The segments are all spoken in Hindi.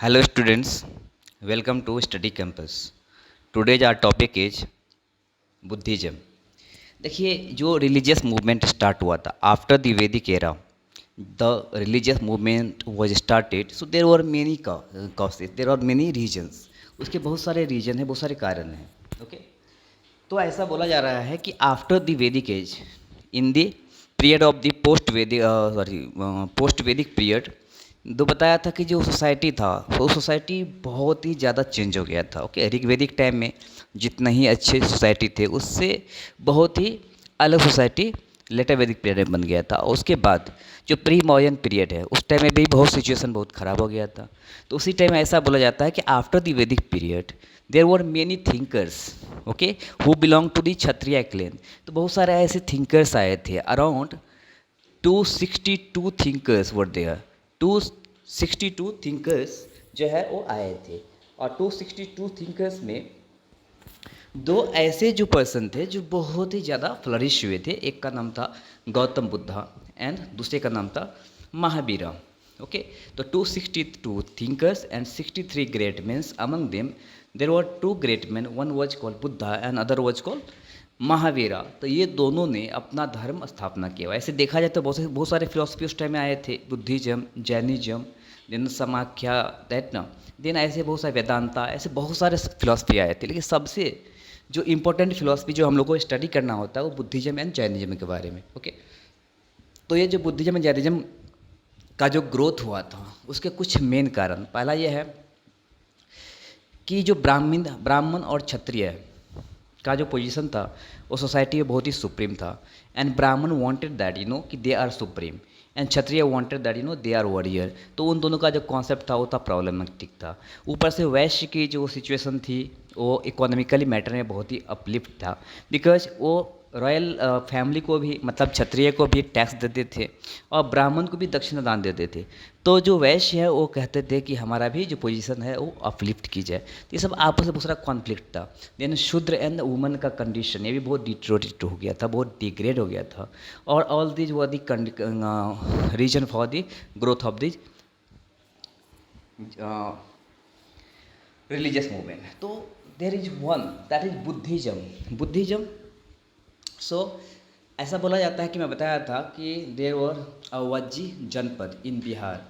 Hello students, welcome to Study Campus. Today's our topic is Buddhism. देखिए जो रिलीजियस मूवमेंट स्टार्ट हुआ था after the Vedic era, the religious movement was started, so there were many causes, there are many reasons. उसके बहुत सारे रीजन हैं, बहुत सारे कारण हैं। ओके, तो ऐसा बोला जा रहा है कि after the Vedic age, in the period of the post Vedic period, तो बताया था कि जो सोसाइटी था वो सोसाइटी बहुत ही ज़्यादा चेंज हो गया था। ओके, ऋग्वैदिक टाइम में जितना ही अच्छे सोसाइटी थे उससे बहुत ही अलग सोसाइटी लेटर वैदिक पीरियड में बन गया था। और उसके बाद जो प्री मॉडर्न पीरियड है उस टाइम में भी बहुत सिचुएशन बहुत ख़राब हो गया था। तो उसी टाइम ऐसा बोला जाता है कि after the Vedic period there were many thinkers, okay, who belong to the Kshatriya clan. तो बहुत सारे ऐसे थिंकर्स आए थे, around 262 thinkers were there. 262 thinkers जो है वो आए थे। और 262 थिंकर्स में दो ऐसे जो पर्सन थे जो बहुत ही ज़्यादा फ्लरिश हुए थे। एक का नाम था गौतम बुद्धा एंड दूसरे का नाम था महावीरा। ओके, तो 262 thinkers and 63 great men. Among them there were two great men, one was called Buddha and other was called Mahavira. तो ये दोनों ने अपना धर्म स्थापना किया। ऐसे देखा जाए तो बहुत सारे फिलोसफी उस टाइम में आए थे, बुद्धिज्म, जैनिज्म, देन समाख्या, दैट ना, देन ऐसे बहुत सारे वेदांता, ऐसे बहुत सारे फिलोसफी आए थे। लेकिन सबसे जो इम्पोर्टेंट फिलोसफी जो हम लोग को स्टडी करना होता है वो बुद्धिज्म एंड जैनिज्म के बारे में। ओके, तो ये जो बुद्धिज्म एंड जैनिज्म का जो ग्रोथ हुआ था उसके कुछ मेन कारण, पहला ये है कि जो ब्राह्मण और क्षत्रिय का जो पोजीशन था वो सोसाइटी में बहुत ही सुप्रीम था। एंड ब्राह्मण वांटेड दैट कि they are supreme, and Kshatriya wanted that they are warrior. तो उन दोनों का जो कॉन्सेप्ट था वो था प्रॉब्लमेटिक था। ऊपर से वैश्य की जो सिचुएशन थी वो इकोनॉमिकली मैटर में बहुत ही अपलिफ्ट था, बिकॉज वो रॉयल फैमिली को भी, मतलब क्षत्रिय को भी टैक्स देते थे और ब्राह्मण को भी दक्षिणा दान देते थे। तो जो वैश्य है वो कहते थे कि हमारा भी जो पोजीशन है वो अपलिफ्ट की जाए। तो ये सब आपस में बहुत सारा कॉन्फ्लिक्ट था। देन शूद्र एंड वुमन का कंडीशन ये भी बहुत डिट्रोटेड हो गया था, बहुत डिग्रेड हो गया था। और all these were the reason for the growth of these religious movement. तो there is one that is Buddhism. So ऐसा बोला जाता है कि मैं बताया था कि देर वर वज्जी जनपद इन बिहार।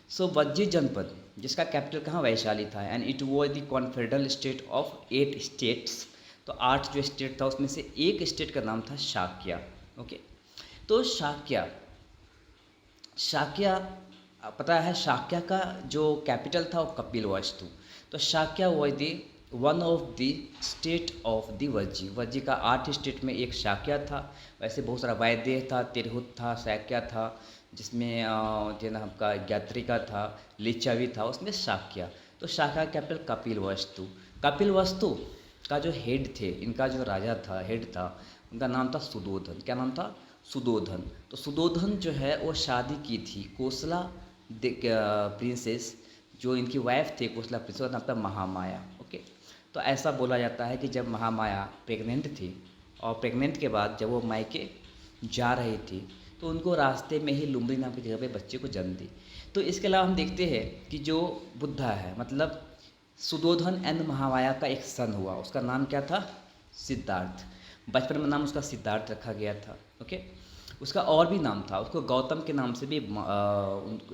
सो वज्जी जनपद जिसका कैपिटल कहाँ, वैशाली था, and it was the confederal state of 8 states. तो 8 जो स्टेट था उसमें से एक स्टेट का नाम था शाक्या। ओके, तो शाक्या शाक्या पता है, शाक्या का जो कैपिटल था वो कपिलवस्तु। तो Shakya was the one of the state of the Vajji. Vajji का 8 स्टेट में एक शाक्या था। वैसे बहुत सारा वैदेह था, तिरहुत था, शाक्या था, जिसमें जो ना आपका ज्ञात्रिका था, लिच्छवी था, उसमें शाक्या। तो शाक्या कैपिटल कपिलवस्तु। कपिलवस्तु का जो हेड थे, इनका जो राजा था, हेड था, उनका नाम था सुदोधन। क्या नाम था? सुदोधन। तो सुदोधन जो है वो शादी की थी कोसला प्रिंसेस, जो इनकी वाइफ थी कोसला प्रिंसेस, का नाम था महामाया। ओके, तो ऐसा बोला जाता है कि जब महामाया प्रेग्नेंट थी और प्रेग्नेंट के बाद जब वो मायके जा रही थी तो उनको रास्ते में ही लुम्बनी नाम की जगह पे बच्चे को जन्म दी। तो इसके अलावा हम देखते हैं कि जो बुद्धा है, मतलब सुदोधन एंड महामाया का एक सन हुआ, उसका नाम क्या था? सिद्धार्थ। बचपन में नाम उसका सिद्धार्थ रखा गया था। ओके, उसका और भी नाम था, उसको गौतम के नाम से भी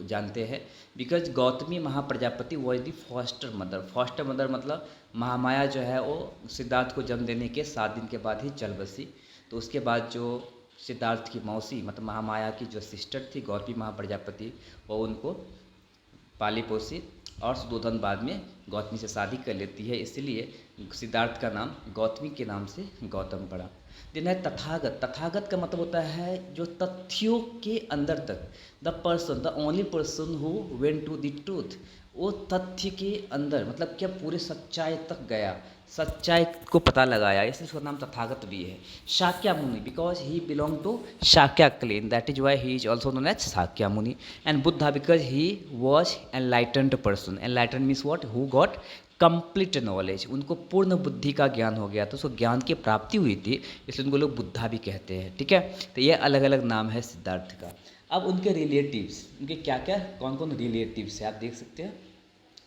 जानते हैं, because Gautami Mahaprajapati was the foster mother. Foster mother मतलब महामाया जो है वो सिद्धार्थ को जन्म देने के 7 दिन के बाद ही चल बसी। तो उसके बाद जो सिद्धार्थ की मौसी, मतलब महामाया की जो सिस्टर थी गौतमी महाप्रजापति, वो उनको पाली पोसी, और सुदोधन बाद में गौतमी से शादी कर लेती है, इसलिए सिद्धार्थ का नाम गौतमी के नाम से गौतम पड़ा। दिन है तथागत। तथागत का मतलब होता है जो तथ्यों के अंदर तक, the person, the only person who went to the truth. वो तथ्य के अंदर मतलब क्या, पूरे सच्चाई तक गया, सच्चाई को पता लगाया, इसलिए उसका नाम तथागत भी है। Shakya muni, because he belong to Shakya clan, that is why he is also known as Shakya muni. And Buddha because he was enlightened person. Enlightened means what? Who got complete knowledge. उनको पूर्ण बुद्धि का ज्ञान हो गया, तो उसको ज्ञान की प्राप्ति हुई थी, इसलिए उनको लोग बुद्धा भी कहते हैं। ठीक है, तो ये अलग अलग नाम है सिद्धार्थ का। अब उनके रिलेटिव्स, उनके क्या क्या, कौन कौन रिलेटिव्स है आप देख सकते हैं।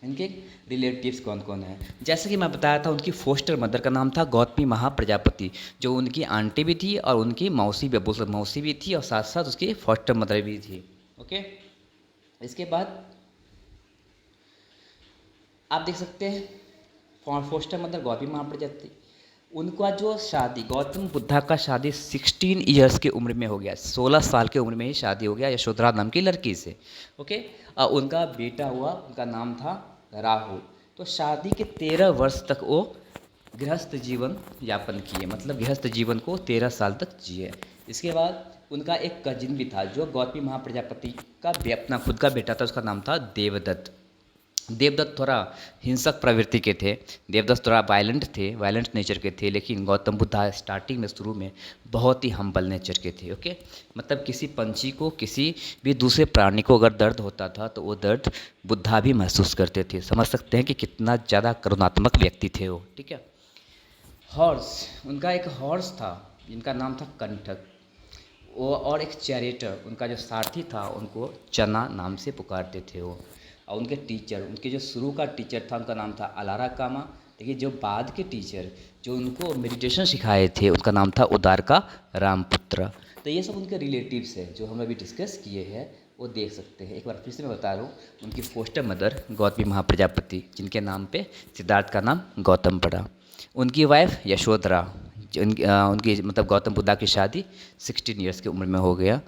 इनके रिलेटिव्स कौन कौन हैं, जैसे कि मैं बताया था उनकी फोस्टर मदर का नाम था गौतमी महाप्रजापति, जो उनकी आंटी भी थी और उनकी मौसी भी थी और साथ साथ उसकी फोस्टर मदर भी थी। ओके, इसके बाद आप देख सकते हैं फोस्टर मदर गौतमी महाप्रजापति, उनका जो शादी गौतम बुद्धा का शादी 16 ईयर्स की उम्र में हो गया, 16 साल की उम्र में ही शादी हो गया यशोधरा नाम की लड़की से। ओके, और उनका बेटा हुआ, उनका नाम था राहुल। तो शादी के 13 वर्ष तक वो गृहस्थ जीवन यापन किए, मतलब गृहस्थ जीवन को 13 साल तक जिए। इसके बाद उनका एक कजिन भी था जो गौतमी महाप्रजापति का अपना खुद का बेटा था, उसका नाम था देवदत्त। देवदत्त थोड़ा हिंसक प्रवृत्ति के थे, देवदत्त थोड़ा वायलेंट नेचर के थे, लेकिन गौतम बुद्धा स्टार्टिंग में शुरू में बहुत ही हम्बल नेचर के थे। ओके, मतलब किसी पंछी को, किसी भी दूसरे प्राणी को अगर दर्द होता था तो वो दर्द बुद्धा भी महसूस करते थे। समझ सकते हैं कि कितना ज़्यादा करुणात्मक व्यक्ति थे वो। ठीक है, हॉर्स, उनका एक हॉर्स था जिनका नाम था कंठक, वो और एक चैरेटर, उनका जो सारथी था उनको चना नाम से पुकारते थे वो। और उनके टीचर, उनके जो शुरू का टीचर था उनका नाम था अलारा कामा। देखिए जो बाद के टीचर जो उनको मेडिटेशन सिखाए थे उनका नाम था उदारका रामपुत्र। तो ये सब उनके रिलेटिव्स हैं जो हम अभी डिस्कस किए हैं, वो देख सकते हैं। एक बार फिर से मैं बता रहा हूँ, उनकी फोस्टर मदर गौतमी महाप्रजापति, जिनके नाम पे सिद्धार्थ का नाम गौतम पड़ा। उनकी वाइफ यशोधरा, उनकी मतलब गौतम बुद्धा की शादी 16 ईयर्स की उम्र में हो गया।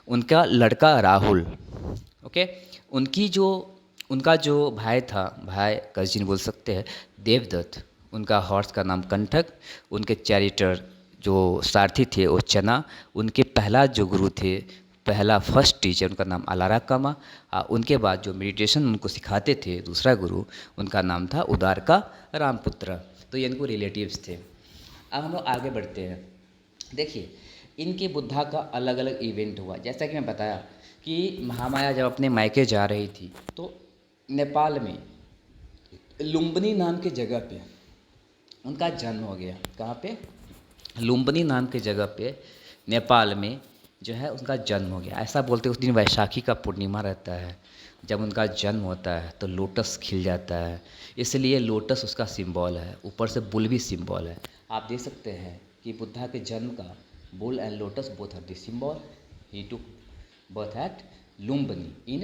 उनका लड़का राहुल। ओके, उनकी जो उनका जो भाई था, भाई कजिन बोल सकते हैं, देवदत्त, उनका हॉर्स का नाम कंठक, उनके चैरिटर जो सारथी थे वो चना, उनके पहला जो गुरु थे, पहला फर्स्ट टीचर उनका नाम अलारा कामा, उनके बाद जो मेडिटेशन उनको सिखाते थे दूसरा गुरु, उनका नाम था उदारका रामपुत्र। तो ये इनको रिलेटिव्स थे। अब हम लोग आगे बढ़ते हैं। देखिए इनके बुद्धा का अलग अलग इवेंट हुआ, जैसा कि मैं बताया कि महामाया जब अपने मायके जा रही थी तो नेपाल में लुम्बिनी नाम के जगह पे उनका जन्म हो गया। कहाँ पे? लुम्बिनी नाम के जगह पे नेपाल में जो है उनका जन्म हो गया। ऐसा बोलते हैं उस दिन वैशाखी का पूर्णिमा रहता है, जब उनका जन्म होता है तो लोटस खिल जाता है, इसलिए लोटस उसका सिंबल है, ऊपर से बुल भी सिंबल है। आप देख सकते हैं कि बुद्धा के जन्म का bull and lotus both are the symbol. He took birth at Lumbini in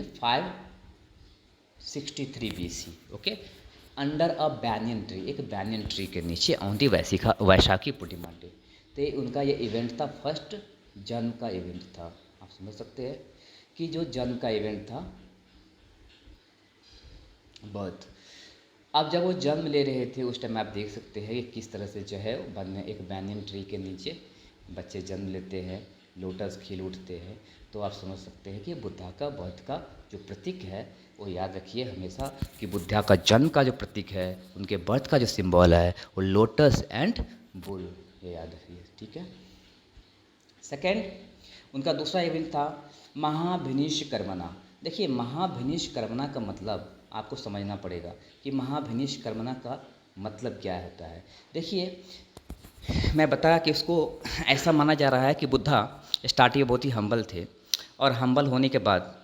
563 BC। Okay, under a banyan tree, एक बैनियन ट्री के नीचे on the Vaishakhi Purnima day. तो उनका ये इवेंट था, फर्स्ट जन्म का इवेंट था। आप समझ सकते हैं कि जो जन्म का इवेंट था, बर्थ। अब जब वो जन्म ले रहे थे उस टाइम आप देख सकते हैं कि किस तरह से जो है एक बैनियन ट्री के नीचे बच्चे जन्म लेते हैं, लोटस खिल उठते हैं। तो आप समझ सकते हैं कि बुद्धा का बर्थ का जो प्रतीक है वो याद रखिए हमेशा, कि बुद्धा का जन्म का जो प्रतीक है, उनके बर्थ का जो सिंबल है वो लोटस एंड बुल, ये याद रखिए। ठीक है। सेकेंड, उनका दूसरा इवेंट था महाभिनिष्कर्मणा। देखिए महाभिनिष्कर्मणा का मतलब आपको समझना पड़ेगा कि महाभिनिष्कर्मणा का मतलब क्या होता है। देखिए मैं बताया कि उसको ऐसा माना जा रहा है कि बुद्धा स्टार्टिंग में बहुत ही हम्बल थे, और हम्बल होने के बाद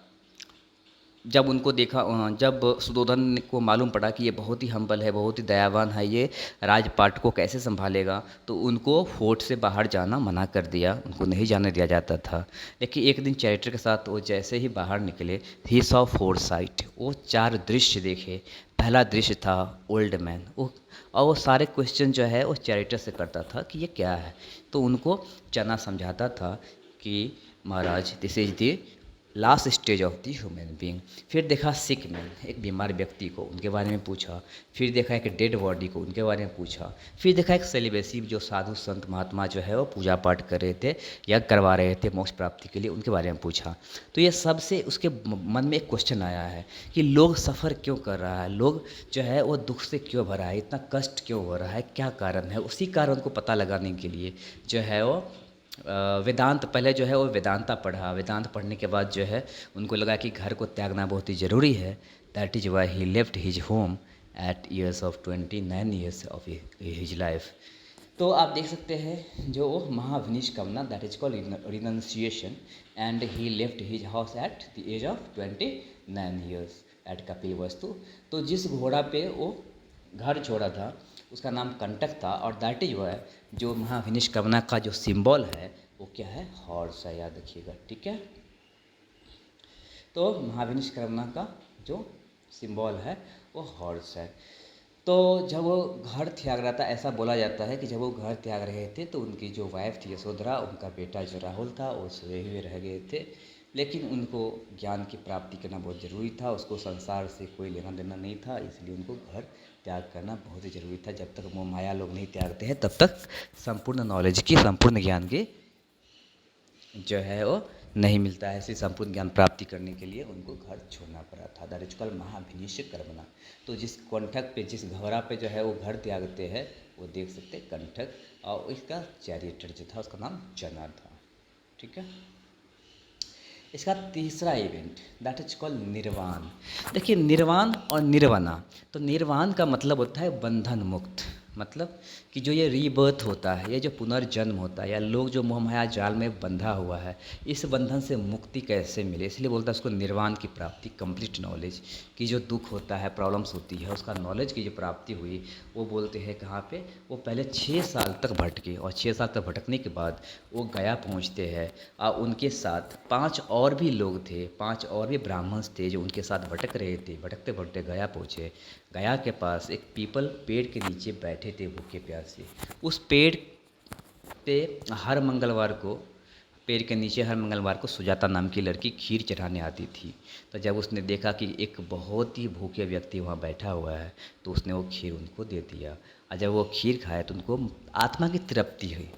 जब उनको देखा, जब सुदोधन को मालूम पड़ा कि ये बहुत ही हम्बल है, बहुत ही दयावान है, ये राजपाट को कैसे संभालेगा, तो उनको फोर्ट से बाहर जाना मना कर दिया, उनको नहीं जाने दिया जाता था। लेकिन एक दिन चैरिटर के साथ वो जैसे ही बाहर निकले, ही सॉ 4 साइट, वो 4 दृश्य देखे। पहला दृश्य था ओल्ड मैन, और वो सारे क्वेश्चन जो है वो चैरिटर से करता था कि ये क्या है, तो उनको चना समझाता था कि महाराज this is the last stage of the human being. फिर देखा सिक मैन, एक बीमार व्यक्ति को, उनके बारे में पूछा। फिर देखा एक डेड बॉडी को, उनके बारे में पूछा। फिर देखा एक सेलिब्रेसी, जो साधु संत महात्मा जो है वो पूजा पाठ कर रहे थे या करवा रहे थे मोक्ष प्राप्ति के लिए, उनके बारे में पूछा। तो ये सबसे उसके मन में एक क्वेश्चन आया है कि लोग सफ़र क्यों कर रहा है, लोग जो है वो दुख से क्यों भरा है, इतना कष्ट क्यों हो रहा है, क्या कारण है। उसी कारण को पता लगाने के लिए जो है वो वेदांत, पहले जो है वो वेदांता पढ़ा। वेदांत पढ़ने के बाद जो है उनको लगा कि घर को त्यागना बहुत ही ज़रूरी है। That is why he left his home at years of 29 years of his life. तो आप देख सकते हैं जो Mahabhinishkramana, that is called renunciation, and he left his house at the age of 29 years. At Kapilavastu. तो जिस घोड़ा पे वो घर छोड़ा था उसका नाम कंटक था, और दैट इज वाई जो महाविनिष्क्रमना का जो सिंबल है वो क्या है, हॉर्स है, याद रखिएगा, ठीक है। तो महाविनिष्क्रमना का जो सिंबल है वो हॉर्स है। तो जब वो घर त्याग रहा था, ऐसा बोला जाता है कि जब वो घर त्याग रहे थे तो उनकी जो वाइफ थी यशोधरा, उनका बेटा जो राहुल था वो सोए हुए रह गए थे, लेकिन उनको ज्ञान की प्राप्ति करना बहुत ज़रूरी था, उसको संसार से कोई लेना देना नहीं था, इसलिए उनको घर त्याग करना बहुत ही ज़रूरी था। जब तक मोह माया लोग नहीं त्यागते हैं तब तक संपूर्ण नॉलेज की, संपूर्ण ज्ञान की जो है वो नहीं मिलता है। ऐसे संपूर्ण ज्ञान प्राप्ति करने के लिए उनको घर छोड़ना पड़ा था। That is called Mahabhinishkramana. तो जिस कंठक पे, जिस घोड़ा पे जो है वो घर त्यागते हैं वो देख सकते हैं कंठक, और इसका चैरियटर जो था उसका नाम जना था, ठीक है। इसका तीसरा इवेंट दैट इज कॉल्ड निर्वाण। देखिए निर्वाण और निर्वाणा, तो निर्वाण का मतलब होता है बंधन मुक्त, मतलब कि जो ये रीबर्थ होता है, ये जो पुनर्जन्म होता है, या लोग जो मोहमाया जाल में बंधा हुआ है, इस बंधन से मुक्ति कैसे मिले, इसलिए बोलता है उसको निर्वाण की प्राप्ति, कंप्लीट नॉलेज की, जो दुख होता है, प्रॉब्लम्स होती है, उसका नॉलेज की जो प्राप्ति हुई, वो बोलते हैं कहाँ पे, वो पहले 6 साल तक भटके, और 6 साल तक भटकने के बाद वो गया पहुँचते हैं, और उनके साथ 5 और भी लोग थे, 5 और भी ब्राह्मण थे जो उनके साथ भटक रहे थे। भटकते भटकते गया पहुँचे। गया के पास एक पीपल पेड़ के नीचे बैठे थे भूखे प्यासे। उस पेड़ पे हर मंगलवार को, पेड़ के नीचे हर मंगलवार को सुजाता नाम की लड़की खीर चढ़ाने आती थी। तो जब उसने देखा कि एक बहुत ही भूखे व्यक्ति वहाँ बैठा हुआ है तो उसने वो खीर उनको दे दिया, और जब वो खीर खाए तो उनको आत्मा की तृप्ति हुई।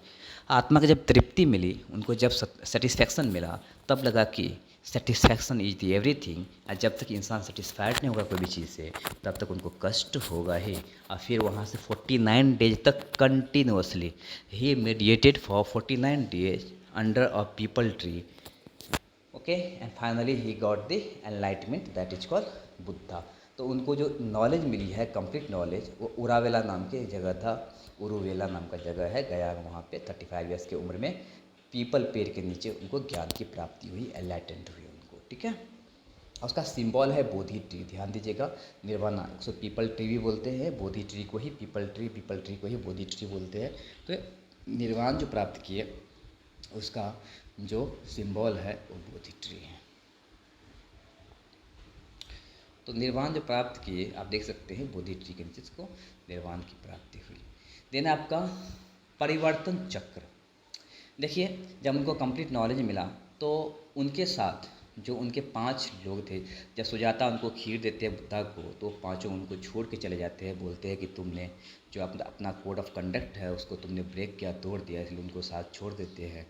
आत्मा की जब तृप्ति मिली, उनको जब सेटिस्फैक्शन मिला, तब लगा कि सेटिस्फैक्शन इज दी एवरीथिंग, और जब तक इंसान सेटिस्फाइड नहीं होगा कोई भी चीज़ से तब तक उनको कष्ट होगा ही। और फिर वहाँ से 49 डेज तक continuously he meditated for 49 days under a people tree, okay, and finally he got the enlightenment that is called Buddha. तो उनको जो नॉलेज मिली है, कंप्लीट नॉलेज, वो उरावेला नाम की जगह था, उरुवेला नाम का जगह है गया में, वहाँ पे 35 ईयर्स की उम्र में पीपल पेड़ के नीचे उनको ज्ञान की प्राप्ति हुई, एनलाइटेंड हुई उनको, ठीक है। और उसका सिंबल है बोधि ट्री, ध्यान दीजिएगा। निर्वाणा उसको पीपल ट्री भी बोलते हैं, बोधि ट्री को ही पीपल ट्री को ही बोधि ट्री बोलते हैं। तो निर्वाण जो प्राप्त किए उसका जो सिंबल है वो बोधि ट्री है। तो निर्वाण जो प्राप्त किए आप देख सकते हैं बोधि ट्री के नीचे इसको निर्वाण की प्राप्ति हुई। देन आपका परिवर्तन चक्र। देखिए जब उनको कंप्लीट नॉलेज मिला तो उनके साथ जो उनके 5 लोग थे, जब सुजाता उनको खीर देते हैं बुद्धा को तो पांचों उनको छोड़ के चले जाते हैं, बोलते हैं कि तुमने जो अपना कोड ऑफ कंडक्ट है उसको तुमने ब्रेक किया, तोड़ दिया, इसलिए उनको साथ छोड़ देते हैं।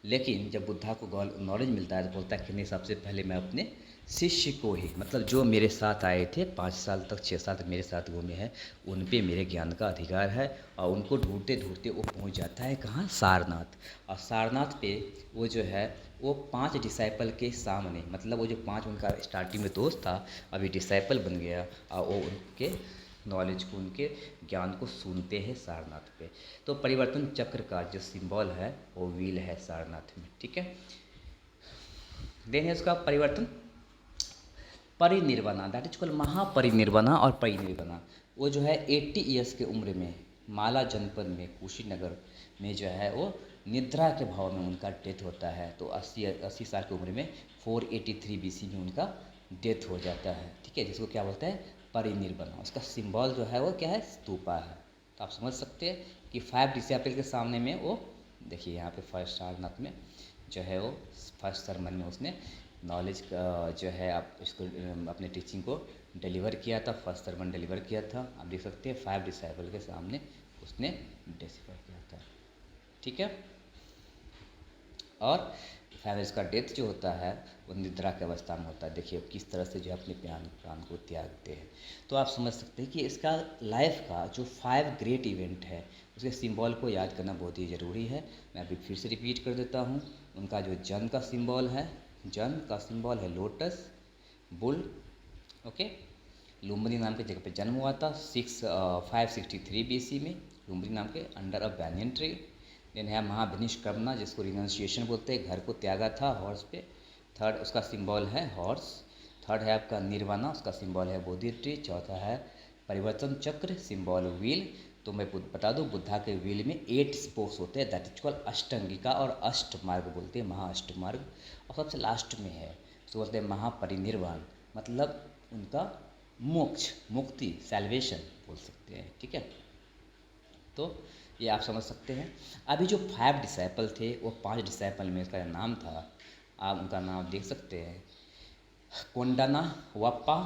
लेकिन जब बुद्धा को नॉलेज मिलता है तो बोलता है कि नहीं, सबसे पहले मैं अपने शिष्य को ही, मतलब जो मेरे साथ आए थे 5 साल तक, 6 साल तक मेरे साथ घूमे हैं, उन पे मेरे ज्ञान का अधिकार है। और उनको ढूंढते ढूंढते वो पहुंच जाता है कहाँ, सारनाथ। और सारनाथ पे वो जो है वो 5 डिसाइपल के सामने, मतलब वो जो 5 उनका स्टार्टिंग में दोस्त था अभी डिसाइपल बन गया, और वो उनके नॉलेज को, उनके ज्ञान को सुनते हैं सारनाथ पे। तो परिवर्तन चक्र का जो सिंबल है वो व्हील है सारनाथ में, ठीक है। देन है उसका परिवर्तन परिनिर्वाणा, दैट इज कॉल्ड महापरिनिर्वाणा और परिनिर्वाणा। वो जो है 80 ईयर्स की उम्र में माला जनपद में कुशीनगर में जो है वो निद्रा के भाव में उनका डेथ होता है। तो 80 साल की उम्र में 483 BC में उनका डेथ हो जाता है, ठीक है, जिसको क्या बोलते हैं, परिनिर्वाणा। उसका सिंबल जो है वो क्या है, स्तूपा है। तो आप समझ सकते हैं कि 5 डिसाइपल के सामने में वो, देखिए यहाँ पे फर्स्ट सारनाथ में जो है वो फर्स्ट सरमन में उसने नॉलेज का जो है आप इसको अपने टीचिंग को डिलीवर किया था, फर्स्ट सरमन डिलीवर किया था। आप देख सकते हैं 5 डिसाइपल के सामने उसने डिलीवर किया था, ठीक है। और फाइनल इसका डेथ जो होता है वो निद्रा की अवस्था में होता है। देखिए किस तरह से जो अपने प्राण को त्यागते हैं। तो आप समझ सकते हैं कि इसका लाइफ का जो 5 ग्रेट इवेंट है उसके सिंबल को याद करना बहुत ही ज़रूरी है। मैं अभी फिर से रिपीट कर देता हूँ। उनका जो जन्म का सिंबल है, जन्म का सिंबल है लोटस, बुल, ओके। लुम्बिनी नाम की जगह पे जन्म हुआ था 563 BC में, लुम्बिनी नाम के under a banyan tree. Then है महाविनिष्क्रमना जिसको रिनाउंसिएशन बोलते हैं, घर को त्यागा था हॉर्स पे। थर्ड उसका सिंबल है हॉर्स। थर्ड है आपका निर्वाणा, उसका सिंबल है बोधि ट्री। चौथा है परिवर्तन चक्र, सिंबल व्हील। तो मैं बता दूं बुद्धा के व्हील में 8 स्पोक्स होते हैं, दैट इज कॉल्ड अष्टांगिका और अष्ट मार्ग बोलते हैं, महाअष्ट मार्ग। और सबसे लास्ट में है उसको बोलते हैं महापरिनिर्वाण, मतलब उनका मोक्ष, मुक्ति, सैल्वेशन बोल सकते हैं। ठीक है, तो ये आप समझ सकते हैं। अभी जो 5 डिसाइपल थे वो 5 डिसाइपल में उसका नाम था, आप उनका नाम देख सकते हैं, कोंडाना, वप्पा,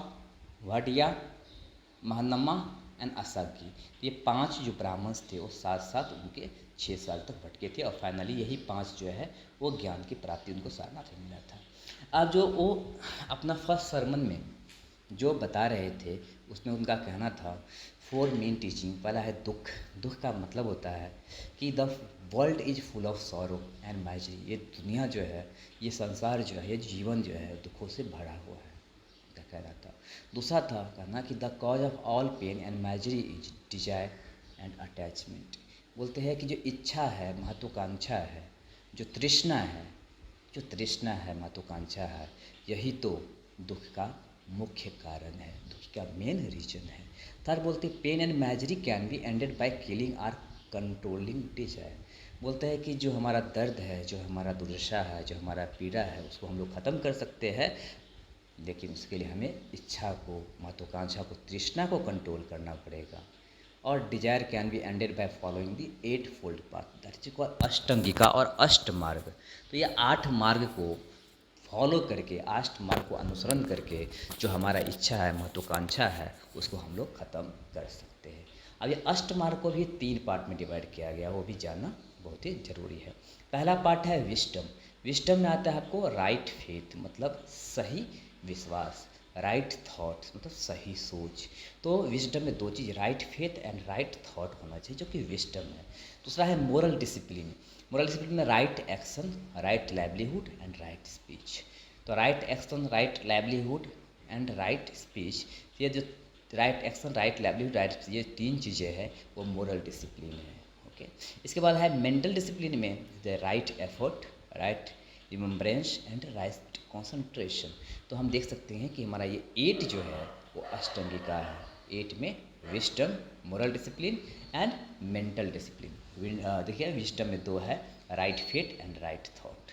वडिया, महनम्मा एंड असागी। ये 5 जो ब्राह्मण्स थे वो साथ साथ उनके 6 साल तक भटके थे और फाइनली यही 5 जो है वो ज्ञान की प्राप्ति उनको सारनाथ में मिला था। अब जो वो अपना फर्स्ट सरमन में जो बता रहे थे उसमें उनका कहना था 4 मेन टीचिंग। पहला है दुख। दुख का मतलब होता है कि the world is full of sorrow and misery. ये दुनिया जो है, ये संसार जो है, ये जीवन जो है दुखों से भरा हुआ है, क्या कह रहा था। दूसरा था कहना कि the cause of all pain and misery is desire and attachment. बोलते हैं कि जो इच्छा है, महत्वाकांक्षा है, जो तृष्णा है, जो तृष्णा है, महत्वाकांक्षा है, यही तो दुख का मुख्य कारण है, दुख का मेन रीजन है। थर्ड बोलते pain and misery can be ended by killing or controlling desire. बोलते हैं कि जो हमारा दर्द है, जो हमारा दुर्दशा है, जो हमारा पीड़ा है, उसको हम लोग ख़त्म कर सकते हैं, लेकिन उसके लिए हमें इच्छा को, महत्वाकांक्षा को, तृष्णा को कंट्रोल करना पड़ेगा। और desire can be ended by following the 8 fold path, that is called Ashtangika और अष्ट मार्ग। तो ये 8 मार्ग को फॉलो करके, 8 मार्ग को अनुसरण करके जो हमारा इच्छा है, महत्वाकांक्षा है, उसको हम लोग ख़त्म कर सकते हैं। अब ये अष्ट मार्ग को भी 3 पार्ट में डिवाइड किया गया, वो भी जानना बहुत ही ज़रूरी है। पहला पार्ट है विस्डम। विस्डम में आता है आपको राइट फेथ, मतलब सही विश्वास, राइट थॉट्स मतलब सही सोच। तो विजडम में 2 चीज़, right faith and right thought होना चाहिए, जो कि विजडम है। दूसरा है मोरल डिसिप्लिन। मोरल डिसिप्लिन में right action, right livelihood and right speech. तो right action, right livelihood and right speech, ये जो right action, right livelihood, right, ये 3 चीज़ें हैं वो मोरल डिसिप्लिन है। ओके, इसके बाद है मेंटल डिसिप्लिन में the right effort, right remembrance and right concentration. तो हम देख सकते हैं कि हमारा ये 8 जो है वो अष्टांगिका है। 8 में wisdom, moral discipline and mental discipline. देखिए विस्डम में 2 है, right faith and right thought.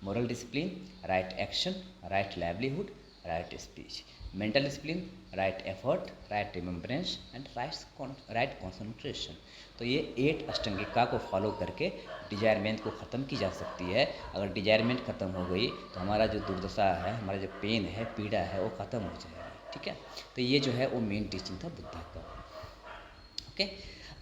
Moral discipline, right action, right livelihood, right speech. Mental discipline, right effort, right remembrance and right concentration. तो ये 8 अष्टांगिका को फॉलो करके डिजायरमेंट को ख़त्म की जा सकती है। अगर डिजायरमेंट ख़त्म हो गई तो हमारा जो दुर्दशा है, हमारा जो पेन है, पीड़ा है, वो ख़त्म हो जाएगी। ठीक है, तो ये जो है वो मेन टीचिंग था बुद्धा का। ओके,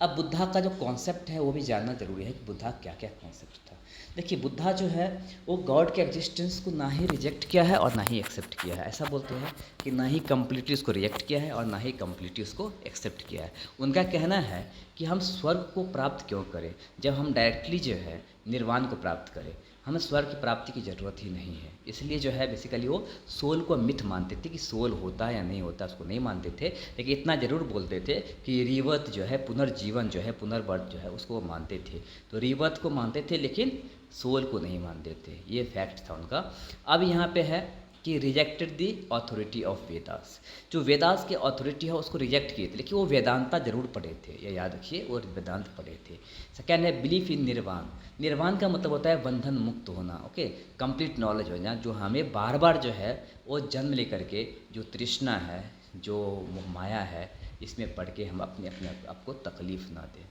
अब बुद्धा का जो कॉन्सेप्ट है वो भी जानना ज़रूरी है कि बुद्धा क्या क्या कॉन्सेप्ट था। देखिए बुद्धा जो है वो गॉड के एग्जिस्टेंस को ना ही रिजेक्ट किया है और ना ही एक्सेप्ट किया है। ऐसा बोलते हैं कि ना ही कम्प्लीटली उसको रिजेक्ट किया है और ना ही कम्प्लीटली उसको एक्सेप्ट किया है। उनका कहना है कि हम स्वर्ग को प्राप्त क्यों करें जब हम डायरेक्टली जो है निर्वाण को प्राप्त करें। हमें स्वर्ग की प्राप्ति की ज़रूरत ही नहीं है। इसलिए जो है बेसिकली वो सोल को मिथ मानते थे कि सोल होता है या नहीं होता, उसको नहीं मानते थे। लेकिन इतना ज़रूर बोलते थे कि रीवर्थ जो है, पुनर्जीवन जो है, पुनर्बर्थ जो है, उसको वो मानते थे। तो रीवर्थ को मानते थे लेकिन सोल को नहीं मानते थे, ये फैक्ट था उनका। अब यहाँ पे है कि rejected the authority of Vedas. जो वेदास के अथॉरिटी है उसको रिजेक्ट किए थे, लेकिन वो वेदांता जरूर पढ़े थे, ये याद रखिए, वो वेदांत पढ़े थे। सेकेंड है बिलीफ इन निर्वाण। निर्वाण का मतलब होता है बंधन मुक्त होना। ओके, कंप्लीट नॉलेज हो जाए, जो हमें बार बार जो है वो जन्म लेकर के जो तृष्णा है, जो माया है, इसमें पढ़ के हम अपने अपने आपको तकलीफ ना दें।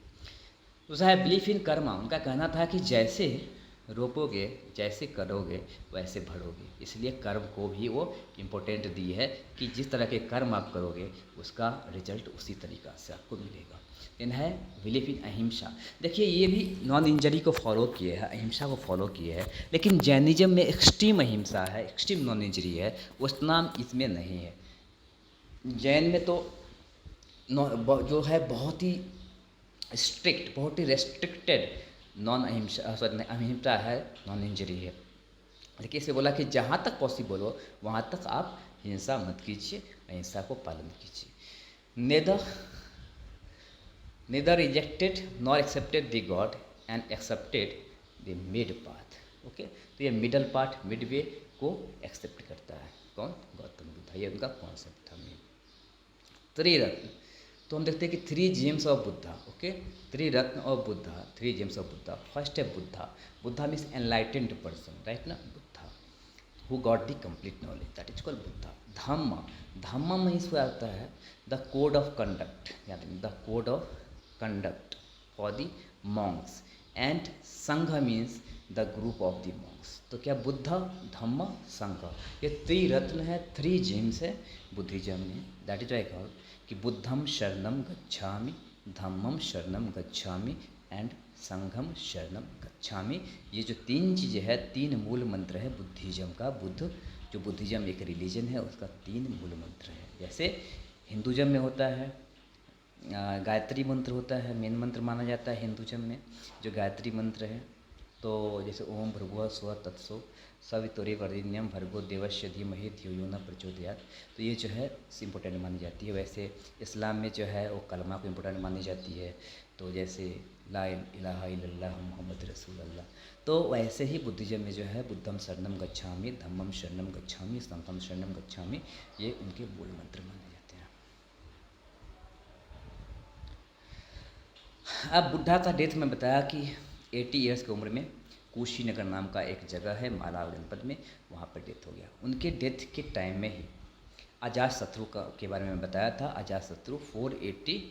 दूसरा है बिलीफ इन कर्मा। उनका कहना था कि जैसे रोपोगे, जैसे करोगे वैसे भरोगे। इसलिए कर्म को भी वो इम्पोर्टेंट दी है कि जिस तरह के कर्म आप करोगे उसका रिजल्ट उसी तरीक़ा से आपको मिलेगा। देन है बिलीफ इन अहिंसा। देखिए ये भी नॉन इंजरी को फॉलो किए है, अहिंसा को फॉलो किए है, लेकिन जैनिज्म में एक्सट्रीम अहिंसा है, एक्सट्रीम नॉन इंजरी है, उतना इसमें नहीं है। जैन में तो जो है बहुत ही स्ट्रिक्ट, बहुत ही रेस्ट्रिक्टेड नॉन अहिंसा, अहिंसा है, नॉन इंजरी है। लेकिन इसे बोला कि जहाँ तक पॉसिबल हो वहाँ तक आप हिंसा मत कीजिए, अहिंसा को पालन कीजिए। Neither rejected nor accepted the god and accepted the mid path. Okay, तो ये मिडल पार्ट, मिड वे को एक्सेप्ट करता है। कौन? गौतम बुद्ध, ये उनका कॉन्सेप्ट था मेन। त्रिरत्न, तो हम देखते हैं कि 3 gems of Buddha, okay, Triratna of Buddha, 3 gems of Buddha. First है Buddha, Buddha means enlightened person, right ना, Buddha who got the complete knowledge, that is called Buddha. Dhamma, Dhamma means आता है द कोड ऑफ कंडक्ट, यानी the code of conduct for the monks, and Sangha means the group of the monks. तो क्या बुद्ध, धम्म, संघ, ये त्रिरत्न है, 3 जेम्स है बुद्धिज्म में, दैट इज वाई कॉल कि बुद्धम शरणम गच्छामि, धम्मम शरणम गच्छामि एंड संघम शरणम गच्छामि। ये जो 3 चीज़ें हैं, 3 मूल मंत्र है बुद्धिज्म का। बुद्ध, जो बुद्धिज्म एक रिलीजन है, उसका 3 मूल मंत्र है। जैसे हिंदुज़म में होता है गायत्री मंत्र होता है, मेन मंत्र माना जाता है हिंदुज़म में जो गायत्री मंत्र है। तो जैसे ओम भृगुः स्व तत्सो सवितुर्वरेण्यं भर्गो देवस्य धीमहि धियो यो न प्रचोदयात्, तो ये जो है इम्पोर्टेंट मानी जाती है। वैसे इस्लाम में जो है वो कलमा को इम्पोर्टेंट मानी जाती है, तो जैसे ला इलाहा इल्लल्लाह मुहम्मद रसूलुल्लाह। तो वैसे ही बुद्धिज्म में जो है बुद्धम शरणम गच्छामि, धम्मम शरणम गच्छामि, संघम शरणम गच्छामि, ये उनके मूल मंत्र माने जाते हैं। अब बुद्धा का डेथ में बताया कि 80 ईयर्स की उम्र में कुशीनगर नाम का एक जगह है मालवा जनपद में, वहाँ पर डेथ हो गया। उनके डेथ के टाइम में ही अजातशत्रु के बारे में बताया था। अजातशत्रु 480,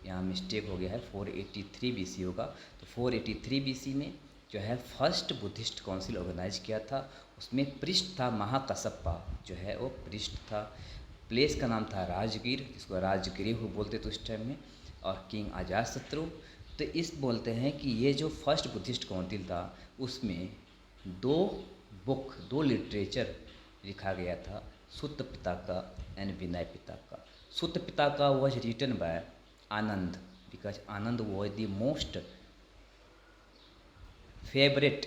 यहाँ मिस्टेक हो गया है, 483 BC होगा। तो 483 BC में जो है फर्स्ट बुद्धिस्ट काउंसिल ऑर्गेनाइज किया था। उसमें पृष्ठ था, महाकसप्पा जो है वो पृष्ठ था। प्लेस का नाम था राजगीर, जिसको राजगिरी बोलते थे उस टाइम में, और किंग अजातशत्रु। तो इस बोलते हैं कि ये जो फर्स्ट बुद्धिस्ट काउंसिल था उसमें 2 बुक, 2 लिटरेचर लिखा गया था, Sutta Pitaka and Vinaya Pitaka. Sutta Pitaka was written by Ananda, because Ananda was the most favourite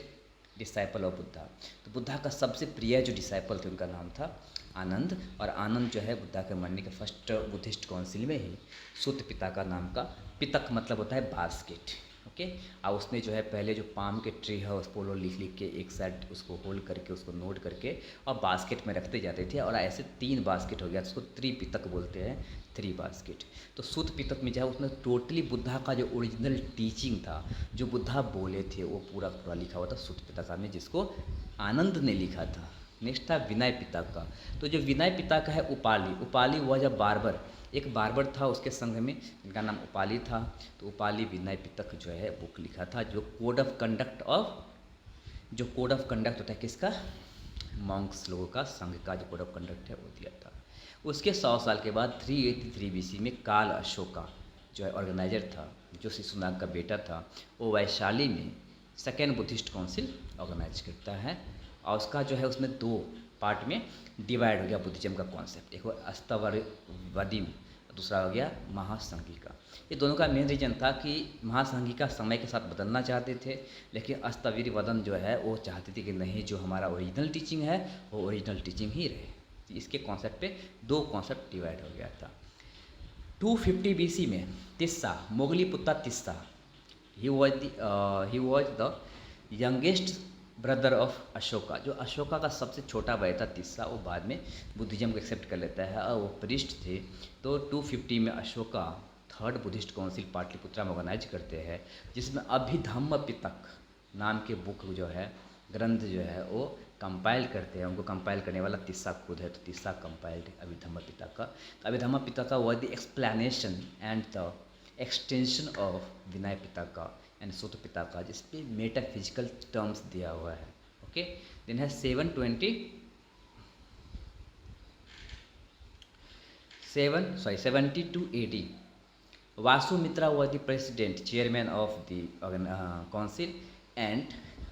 disciple of Buddha. तो बुद्धा का सबसे प्रिय जो डिसाइपल थे उनका नाम था आनंद, और आनंद जो है बुद्धा के मरने के फर्स्ट बुद्धिस्ट काउंसिल में ही सुत्त पिताका नाम का, पितक मतलब होता है बास्केट, ओके। और उसने जो है पहले जो पाम के ट्री है उसको लिख के एक साइड उसको होल्ड करके उसको नोट करके और बास्केट में रखते जाते थे, और ऐसे 3 बास्केट हो गया, उसको त्रिपितक बोलते हैं, 3 बास्केट। तो सुत्त पितक में जो है उसमें टोटली बुद्धा का जो ओरिजिनल टीचिंग था, जो बुद्धा बोले थे, वो पूरा पूरा लिखा हुआ था सुत्त पितका में, जिसको आनंद ने लिखा था। नेक्स्ट था विनय पिताका। तो जो विनय पिताका है उपाली, उपाली वह जब बार्बर, एक बार्बर था उसके संग में, जिनका नाम उपाली था। तो उपाली विनय पितक जो है बुक लिखा था, जो कोड ऑफ कंडक्ट होता है किसका? मॉन्क्स लोगों का, संघ का जो कोड ऑफ कंडक्ट है वो दिया था। उसके 100 साल के बाद 383 BC में काल अशोका जो है ऑर्गेनाइजर था, जो शिशुनाग का बेटा था, वो वैशाली में सेकेंड बुद्धिस्ट काउंसिल ऑर्गेनाइज करता है। और उसका जो है उसमें 2 पार्ट में डिवाइड हो गया बुद्धिज्म का कॉन्सेप्ट, एक अष्टावक्रवादी, दूसरा हो गया महासंघिका। ये दोनों का मेन रीजन था कि महासंघिका समय के साथ बदलना चाहते थे, लेकिन अष्टावीरवदन जो है वो चाहते थे कि नहीं, जो हमारा ओरिजिनल टीचिंग है वो ओरिजिनल टीचिंग ही रहे। इसके कॉन्सेप्ट पे 2 कॉन्सेप्ट डिवाइड हो गया था। 250 BC में Tissa, Moggaliputta Tissa, he was the youngest brother of Ashoka. जो अशोका का सबसे छोटा भाई था तिस्सा, वो बाद में बुद्धिज्म को एक्सेप्ट कर लेता है, और वो पृष्ठ थे। तो 250 में Ashoka 3rd Buddhist council Pataliputra में ऑर्गेनाइज करते हैं, जिसमें अभिधम्म पितक नाम के बुक जो है, ग्रंथ जो है वो कंपाइल करते हैं। उनको कंपाइल करने वाला तिस्सा खुद है, तो तिस्सा कंपाइल्ड अभिधम्म पितक का। तो अभिधम्म पितक का was the explanation and the extension of Vinaya Pitaka and Sutta Pitaka, जिस पे मेटाफिजिकल टर्म्स दिया हुआ है, ओके। देन है 72 AD, Vasumitra was the president chairman of the council and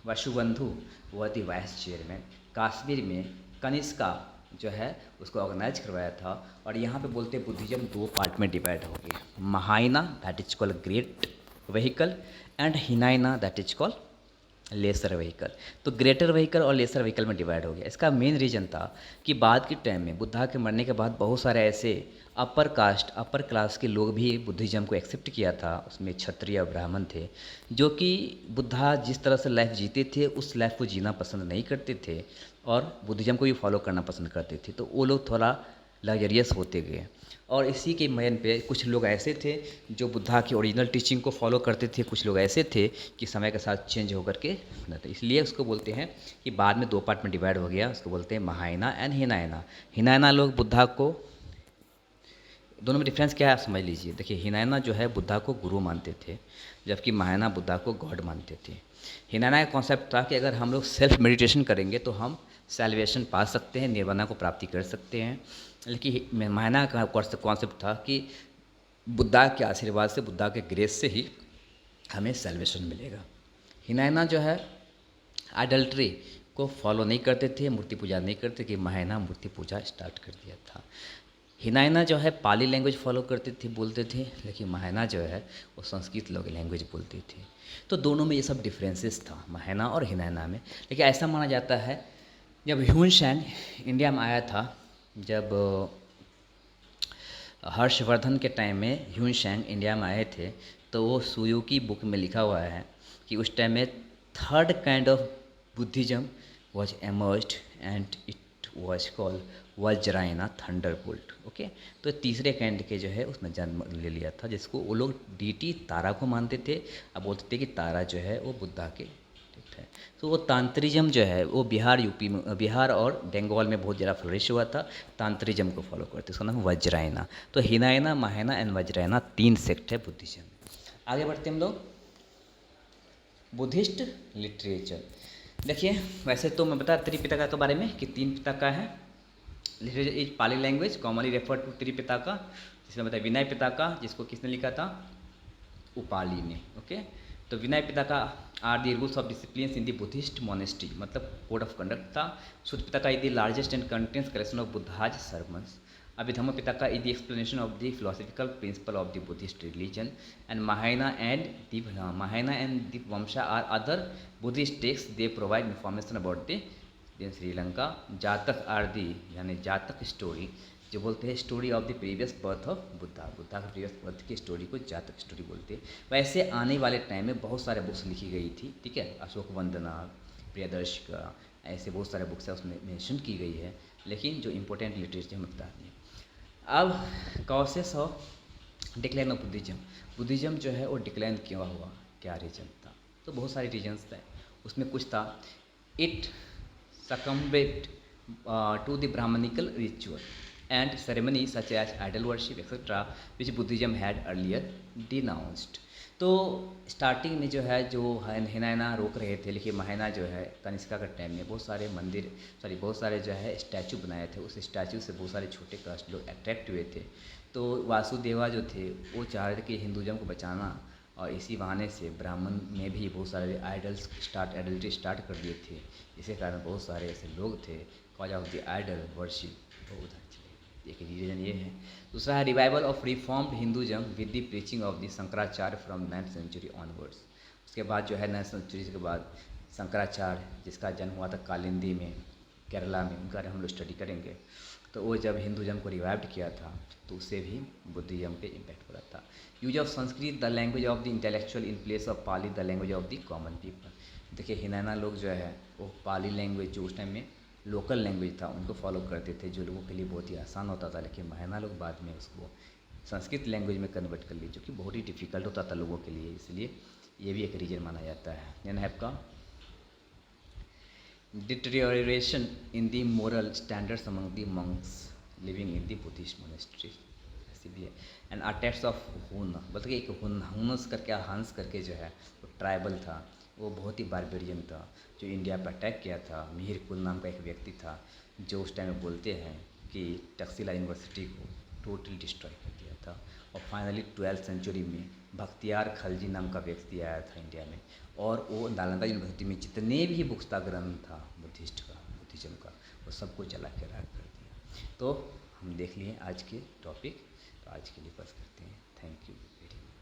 Vasubandhu was the vice chairman. Kashmir में कनिष्का जो है उसको ऑर्गेनाइज करवाया था। और यहाँ पे बोलते हैं बुद्धिज्म 2 पार्ट में डिवाइड हो गया, Mahayana that is called great vehicle and Hinayana that is called lesser vehicle. तो ग्रेटर व्हीकल और लेसर व्हीकल में डिवाइड हो गया। इसका मेन रीज़न था कि बाद के टाइम में बुद्धा के मरने के बाद बहुत सारे ऐसे अपर क्लास के लोग भी बुद्धिज़्म को एक्सेप्ट किया था। उसमें क्षत्रिय और ब्राह्मण थे, जो कि बुद्धा जिस तरह से लाइफ जीते थे उस लाइफ को जीना पसंद नहीं करते थे और बुद्धिज़्म को भी फॉलो करना पसंद करते थे। तो वो लोग थोड़ा लग्जरियस होते गए और इसी के मेन पे कुछ लोग ऐसे थे जो बुद्धा की ओरिजिनल टीचिंग को फॉलो करते थे, कुछ लोग ऐसे थे कि समय के साथ चेंज होकर के रहते। इसलिए उसको बोलते हैं कि बाद में दो पार्ट में डिवाइड हो गया। उसको बोलते हैं महायाना एंड हिनायना। हिनायना लोग बुद्धा को, दोनों में डिफरेंस क्या है आप समझ लीजिए। देखिए, हिनायना जो है बुद्धा को गुरु मानते थे, जबकि महायाना बुद्धा को गॉड मानते थे। हिनायना का कॉन्सेप्ट था कि अगर हम लोग सेल्फ मेडिटेशन करेंगे तो हम सैल्वेशन पा सकते हैं, निर्वाणा को प्राप्ति कर सकते हैं। लेकिन महायाना का कॉन्सेप्ट था कि बुद्धा के आशीर्वाद से, बुद्धा के ग्रेस से ही हमें सैल्वेशन मिलेगा। हिनायना जो है आइडल्ट्री को फॉलो नहीं करते थे, मूर्ति पूजा नहीं करते, कि महायाना मूर्ति पूजा स्टार्ट कर दिया था। हिनायना जो है पाली लैंग्वेज फॉलो करते थे, बोलते थे, लेकिन महायाना जो है वो संस्कृत लोग लैंग्वेज बोलते थे। तो दोनों में ये सब डिफरेंसेस था महायाना और हिनायना में। लेकिन ऐसा माना जाता है जब ह्यून सैंग इंडिया में आया था, जब हर्षवर्धन के टाइम में ह्यून सैंग इंडिया में आए थे, तो वो सुजुकी बुक में लिखा हुआ है कि उस टाइम में third kind of Buddhism was emerged and it was called Vajrayana thunderbolt. Okay, तो तीसरे काइंड के जो है उसने जन्म ले लिया था, जिसको वो लोग डीटी तारा को मानते थे। अब बोलते थे कि तारा जो है वो बुद्धा के है। तो वो तांत्रिज्म जो है वो बिहार यूपी में, बिहार और बंगाल में बहुत ज़्यादा फ्लरिश हुआ था। तांत्रिज्म को फॉलो करते, उसका नाम वज्रायना। तो हिनायना, महायाना एंड वज्रायना 3 सेक्ट है बुद्धिज्म। आगे बढ़ते हम लोग बुद्धिस्ट लिटरेचर। देखिए, वैसे तो मैं बता त्रिपिटका के बारे में कि 3 पिटका है। Literature is Pali language commonly refer to Tripitaka, जिसमें बताया विनय पिटका, जिसको किसने लिखा था, उपाली ने। ओके, तो Vinaya Pitaka are the rules of discipline in the Buddhist monastery, मतलब कोड ऑफ कंडक्ट था। Sutta Pitaka is the largest and contains collection of Buddha's sermons. Abhidhamma Pitaka is the explanation of the philosophical principle of the Buddhist religion, and Mahayana and the Vamsa are other Buddhist texts. They provide information about the Sri Lanka. जातक आर दी, यानी जातक स्टोरी, जो बोलते हैं story of the previous birth of Buddha, Buddha के प्रीवियस बर्थ की स्टोरी को जातक स्टोरी बोलते हैं। वैसे आने वाले टाइम में बहुत सारे बुक्स लिखी गई थी, ठीक है, अशोक वंदना, प्रियदर्शिका, ऐसे बहुत सारे बुक्स है उसमें मेंशन की गई है। लेकिन जो इंपॉर्टेंट लिटरेचर हम बता दें। अब causes of decline of Buddhism, Buddhism जो है वो डिक्लाइन क्यों हुआ, क्या रीजन था। तो बहुत सारे रीजन्स थे, उसमें कुछ था it succumbed to the Brahmanical ritual and ceremonies such as idol worship etc. which Buddhism had earlier denounced. तो स्टार्टिंग में जो है जो हिनायना रोक रहे थे, लेकिन महायाना जो है कनिष्का के टाइम में बहुत सारे मंदिर, बहुत सारे जो है स्टैचू बनाए थे। उस स्टैचू से बहुत सारे छोटे कास्ट लोग अट्रैक्ट हुए थे। तो वासुदेवा जो थे वो चाह रहे थे कि हिंदुज़म को बचाना, और इसी बहाने से ब्राह्मण में भी बहुत सारे आइडल्ट्री स्टार्ट कर दिए थे। इसी कारण बहुत सारे ऐसे लोग थे, cause of the idol worship, वो उधर चले। एक रीजन ये है। दूसरा है revival of reformed Hinduism with the preaching of the Shankaracharya from 9th century onwards. उसके बाद जो है 9th सेंचुरी के बाद शंकराचार्य, जिसका जन्म हुआ था कालिंदी में, केरला में, उनका हम लोग स्टडी करेंगे। तो वो जब हिंदुज़म को रिवाइव किया था तो उससे भी बुद्धिज़्म पे इम्पैक्ट पड़ा था। Use of Sanskrit the language of the intellectual in place of Pali the language of the common people. देखिए, हिनायना लोग जो है वो पाली लैंग्वेज, जो उस टाइम में लोकल लैंग्वेज था, उनको फॉलो करते थे, जो लोगों के लिए बहुत ही आसान होता था। लेकिन महायाना लोग बाद में उसको संस्कृत लैंग्वेज में कन्वर्ट कर ली, जो कि बहुत ही डिफ़िकल्ट होता था लोगों के लिए। इसलिए ये भी एक रीजन माना जाता है। देन है आपका deterioration in the moral standards among the monks living in the Buddhist monasteries, ऐसी भी है। एंड अटैक्स ऑफ हुन, बोलते कि एक हुनस करके, हंस करके जो है वो ट्राइबल था, वो बहुत ही बारबेरियन था, जो इंडिया पर अटैक किया था। मिहिर कुल नाम का एक व्यक्ति था, जो उस टाइम में बोलते हैं कि तक्षशिला यूनिवर्सिटी को टोटली डिस्ट्रॉय कर दिया था। और फाइनली 12th सेंचुरी में बख्तियार खलजी नाम का व्यक्ति आया था इंडिया में, और वो नालंदा यूनिवर्सिटी में जितने भी बुक्स था, ग्रंथ था बुद्धिज्म का, वो सबको जला के राख कर दिया। तो हम देख लिए आज के टॉपिक, तो आज के लिए बस करते हैं। Thank you very much.